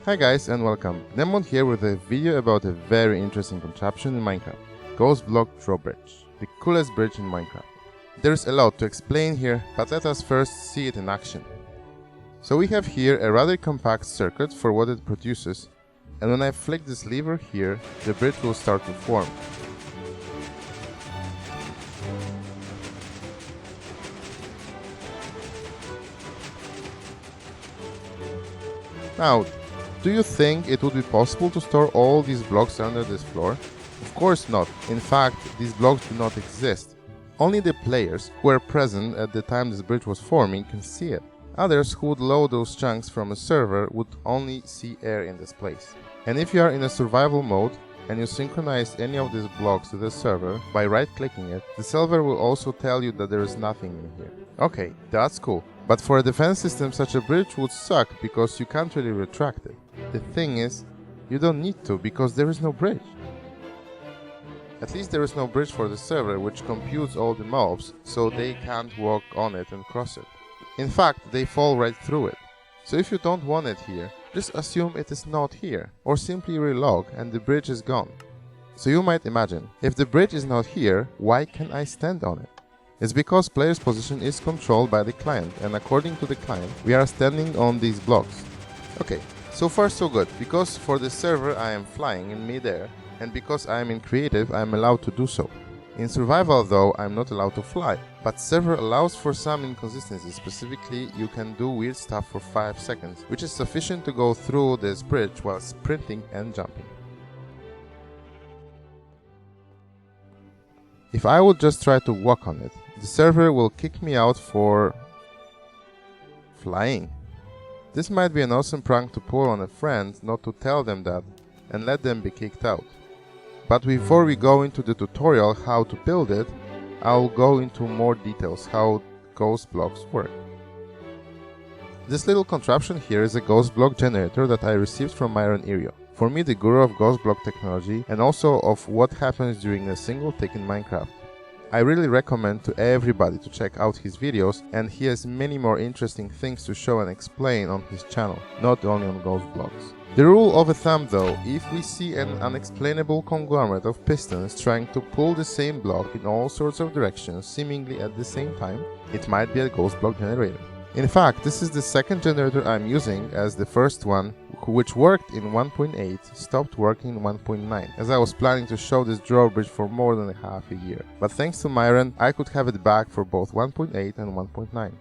Hi guys and welcome. gnembon here with a video about a very interesting contraption in Minecraft. Ghost block drawbridge. The coolest bridge in Minecraft. There's a lot to explain here, but let us first see it in action. So we have here a rather compact circuit for what it produces, and when I flick this lever here, the bridge will start to form. Now, do you think it would be possible to store all these blocks under this floor? Of course not. In fact, these blocks do not exist. Only the players who were present at the time this bridge was forming can see it. Others who would load those chunks from a server would only see air in this place. And if you are in a survival mode and you synchronize any of these blocks to the server by right-clicking it, the server will also tell you that there is nothing in here. Okay, that's cool. But for a defense system, such a bridge would suck because you can't really retract it. The thing is, you don't need to because there is no bridge. At least there is no bridge for the server which computes all the mobs, so they can't walk on it and cross it. In fact, they fall right through it. So if you don't want it here, just assume it is not here, or simply relog and the bridge is gone. So you might imagine, if the bridge is not here, why can I stand on it? It's because player's position is controlled by the client, and according to the client, we are standing on these blocks. Okay, so far so good, because for the server I am flying in mid-air, and because I am in creative I am allowed to do so. In survival though, I am not allowed to fly, but server allows for some inconsistencies. Specifically, you can do weird stuff for 5 seconds, which is sufficient to go through this bridge while sprinting and jumping. If I would just try to walk on it, the server will kick me out for flying. This might be an awesome prank to pull on a friend, not to tell them that, and let them be kicked out. But before we go into the tutorial how to build it, I'll go into more details how ghost blocks work. This little contraption here is a ghost block generator that I received from Myren Eario. For me, the guru of ghost block technology and also of what happens during a single tick in Minecraft. I really recommend to everybody to check out his videos, and he has many more interesting things to show and explain on his channel, not only on ghost blocks. The rule of thumb though, if we see an unexplainable conglomerate of pistons trying to pull the same block in all sorts of directions seemingly at the same time, it might be a ghost block generator. In fact, this is the second generator I'm using, as the first one, which worked in 1.8, stopped working in 1.9, as I was planning to show this drawbridge for more than half a year. But thanks to Myren, I could have it back for both 1.8 and 1.9.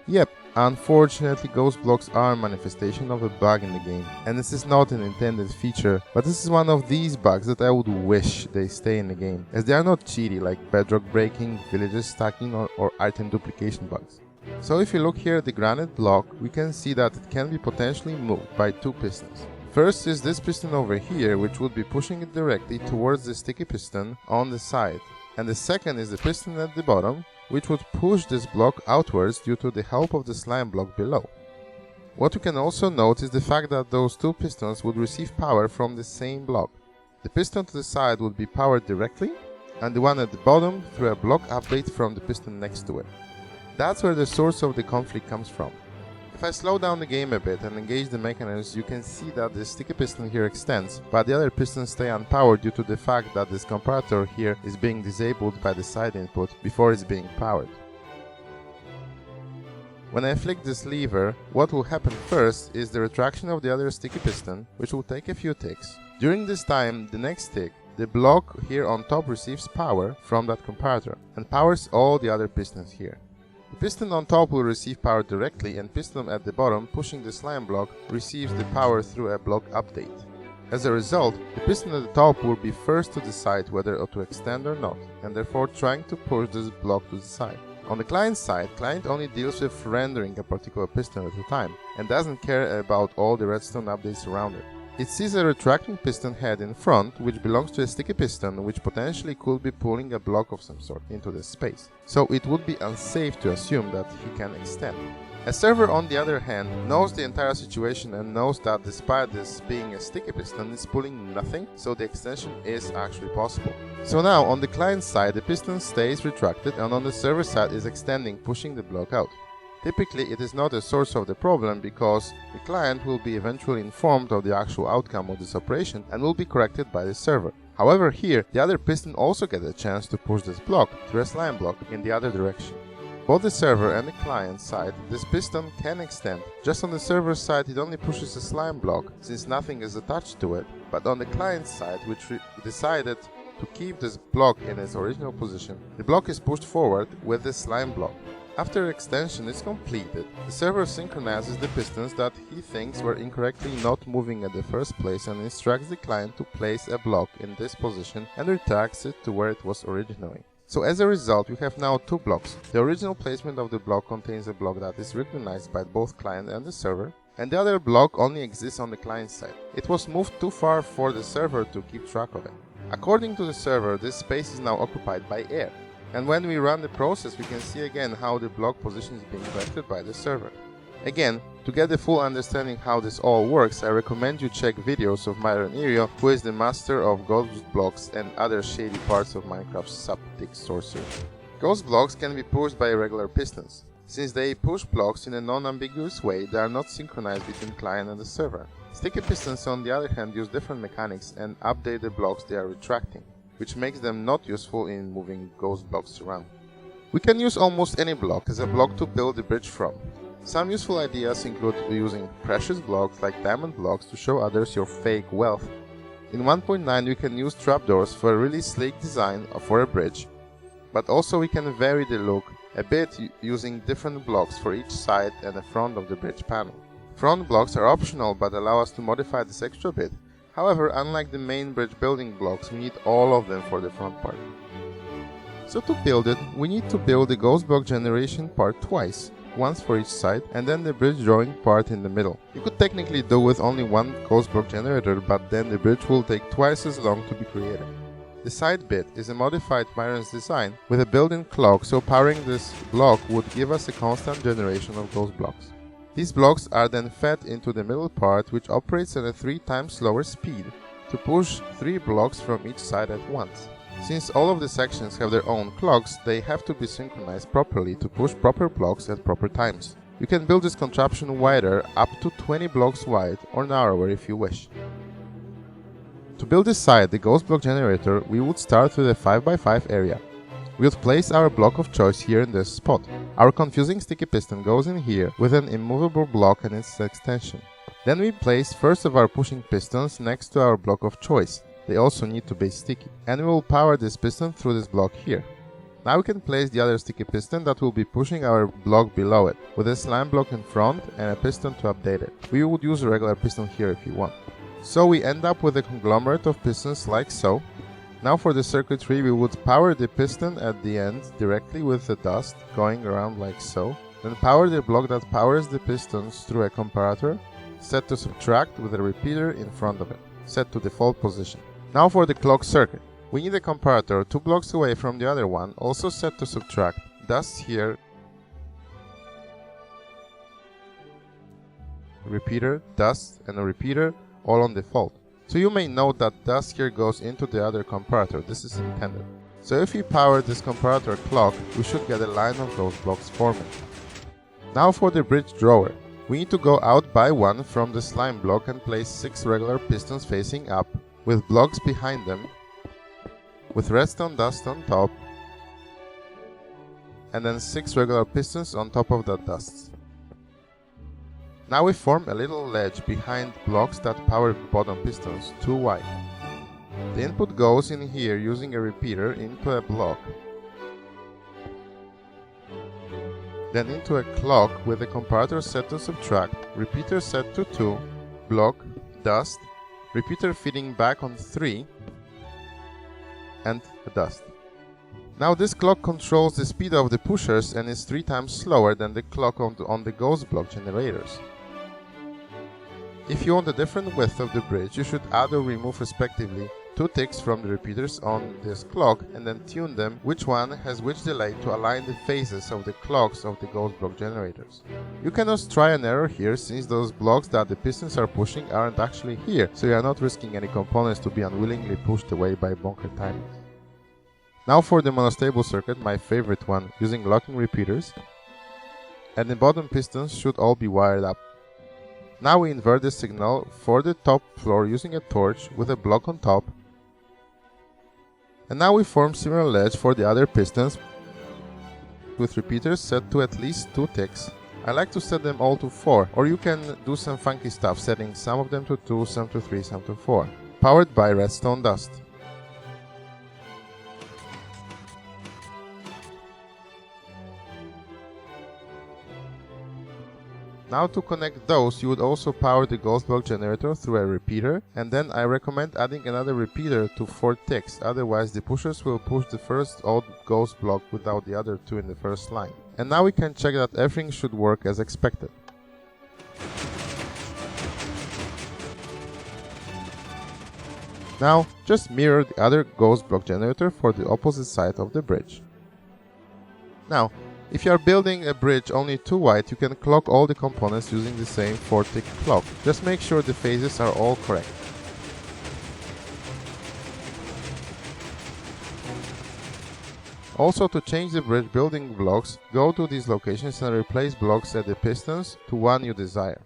Yep, unfortunately ghost blocks are a manifestation of a bug in the game, and this is not an intended feature, but this is one of these bugs that I would wish they stay in the game, as they are not cheaty like bedrock breaking, villages stacking or item duplication bugs. So if you look here at the granite block, we can see that it can be potentially moved by 2 pistons. First is this piston over here, which would be pushing it directly towards the sticky piston on the side, and the second is the piston at the bottom, which would push this block outwards due to the help of the slime block below. What you can also note is the fact that those 2 pistons would receive power from the same block. The piston to the side would be powered directly, and the one at the bottom through a block update from the piston next to it. That's where the source of the conflict comes from. If I slow down the game a bit and engage the mechanisms, you can see that the sticky piston here extends, but the other pistons stay unpowered due to the fact that this comparator here is being disabled by the side input before it's being powered. When I flick this lever, what will happen first is the retraction of the other sticky piston, which will take a few ticks. During this time, the next tick, the block here on top receives power from that comparator and powers all the other pistons here. The piston on top will receive power directly, and piston at the bottom pushing the slime block receives the power through a block update. As a result, the piston at the top will be first to decide whether to extend or not, and therefore trying to push this block to the side. On the client side, client only deals with rendering a particular piston at a time, and doesn't care about all the redstone updates around it. It sees a retracting piston head in front, which belongs to a sticky piston, which potentially could be pulling a block of some sort into this space. So it would be unsafe to assume that he can extend. A server, on the other hand, knows the entire situation and knows that despite this being a sticky piston, it's pulling nothing, so the extension is actually possible. So now, on the client side, the piston stays retracted, and on the server side is extending, pushing the block out. Typically, it is not a source of the problem because the client will be eventually informed of the actual outcome of this operation and will be corrected by the server. However, here, the other piston also gets a chance to push this block through a slime block in the other direction. Both the server and the client side, this piston can extend. Just on the server side, it only pushes a slime block since nothing is attached to it, but on the client side, which decided to keep this block in its original position, the block is pushed forward with the slime block. After extension is completed, the server synchronizes the pistons that he thinks were incorrectly not moving at the first place and instructs the client to place a block in this position and retracts it to where it was originally. So as a result, we have now two blocks. The original placement of the block contains a block that is recognized by both client and the server, and the other block only exists on the client side. It was moved too far for the server to keep track of it. According to the server, this space is now occupied by air. And when we run the process, we can see again how the block position is being corrected by the server. Again, to get the full understanding how this all works, I recommend you check videos of Myren Eario, who is the master of ghost blocks and other shady parts of Minecraft's subtic sorcery. Ghost blocks can be pushed by regular pistons. Since they push blocks in a non-ambiguous way, they are not synchronized between client and the server. Sticky pistons, on the other hand, use different mechanics and update the blocks they are retracting, which makes them not useful in moving ghost blocks around. We can use almost any block as a block to build the bridge from. Some useful ideas include using precious blocks like diamond blocks to show others your fake wealth. In 1.9 we can use trapdoors for a really sleek design for a bridge, but also we can vary the look a bit using different blocks for each side and the front of the bridge panel. Front blocks are optional but allow us to modify this extra bit. However, unlike the main bridge building blocks, we need all of them for the front part. So to build it, we need to build the ghost block generation part twice, once for each side, and then the bridge drawing part in the middle. You could technically do with only one ghost block generator, but then the bridge will take twice as long to be created. The side bit is a modified Myren's design with a built-in clock, so powering this block would give us a constant generation of ghost blocks. These blocks are then fed into the middle part, which operates at a 3 times slower speed to push 3 blocks from each side at once. Since all of the sections have their own clocks, they have to be synchronized properly to push proper blocks at proper times. You can build this contraption wider, up to 20 blocks wide, or narrower if you wish. To build this side, the ghost block generator, we would start with a 5x5 area. We would place our block of choice here in this spot. Our confusing sticky piston goes in here with an immovable block and its extension. Then we place first of our pushing pistons next to our block of choice. They also need to be sticky. And we will power this piston through this block here. Now we can place the other sticky piston that will be pushing our block below it, with a slime block in front and a piston to update it. We would use a regular piston here if you want. So we end up with a conglomerate of pistons like so. Now for the circuitry, we would power the piston at the end directly with the dust going around like so. Then power the block that powers the pistons through a comparator, set to subtract with a repeater in front of it, set to default position. Now for the clock circuit. We need a comparator 2 blocks away from the other one, also set to subtract, dust here, repeater, dust, and a repeater, all on default. So you may note that dust here goes into the other comparator. This is intended. So if we power this comparator clock, we should get a line of those blocks forming. Now for the bridge drawer. We need to go out by 1 from the slime block and place 6 regular pistons facing up, with blocks behind them, with redstone dust on top, and then 6 regular pistons on top of that dust. Now we form a little ledge behind blocks that power bottom pistons, 2 wide. The input goes in here using a repeater into a block, then into a clock with a comparator set to subtract, repeater set to 2, block, dust, repeater feeding back on 3, and the dust. Now this clock controls the speed of the pushers and is 3 times slower than the clock on the ghost block generators. If you want a different width of the bridge, you should add or remove respectively 2 ticks from the repeaters on this clock and then tune them which one has which delay to align the phases of the clocks of the ghost block generators. You cannot try an error here since those blocks that the pistons are pushing aren't actually here, so you are not risking any components to be unwillingly pushed away by bonker timings. Now for the monostable circuit, my favorite one, using locking repeaters. and the bottom pistons should all be wired up. Now we invert the signal for the top floor using a torch with a block on top, and now we form similar ledge for the other pistons with repeaters set to at least 2 ticks. I like to set them all to 4, or you can do some funky stuff, setting some of them to 2, some to 3, some to 4. Powered by redstone dust. Now to connect those, you would also power the ghost block generator through a repeater, and then I recommend adding another repeater to 4 ticks, otherwise the pushers will push the first old ghost block without the other 2 in the first line. And now we can check that everything should work as expected. Now just mirror the other ghost block generator for the opposite side of the bridge. Now, if you are building a bridge only 2 wide, you can clock all the components using the same 4-tick clock. Just make sure the phases are all correct. Also, to change the bridge building blocks, go to these locations and replace blocks at the pistons to one you desire.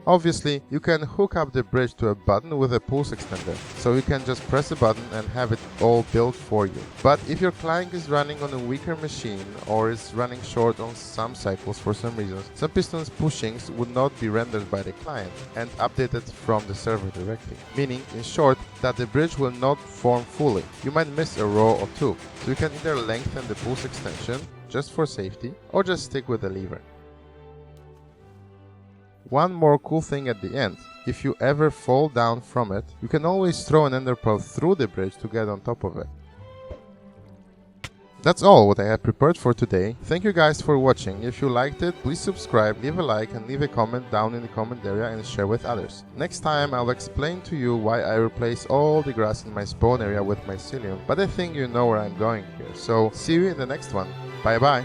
Obviously, you can hook up the bridge to a button with a pulse extender, so you can just press a button and have it all built for you. But if your client is running on a weaker machine or is running short on some cycles for some reason, some pistons pushings would not be rendered by the client and updated from the server directly. Meaning, in short, that the bridge will not form fully. You might miss a row or 2, so you can either lengthen the pulse extension just for safety or just stick with the lever. One more cool thing at the end: if you ever fall down from it, you can always throw an ender pearl through the bridge to get on top of it. That's all what I have prepared for today. Thank you guys for watching. If you liked it, please subscribe, leave a like and leave a comment down in the comment area and share with others. Next time I'll explain to you why I replace all the grass in my spawn area with mycelium, but I think you know where I'm going here. So see you in the next one. Bye bye.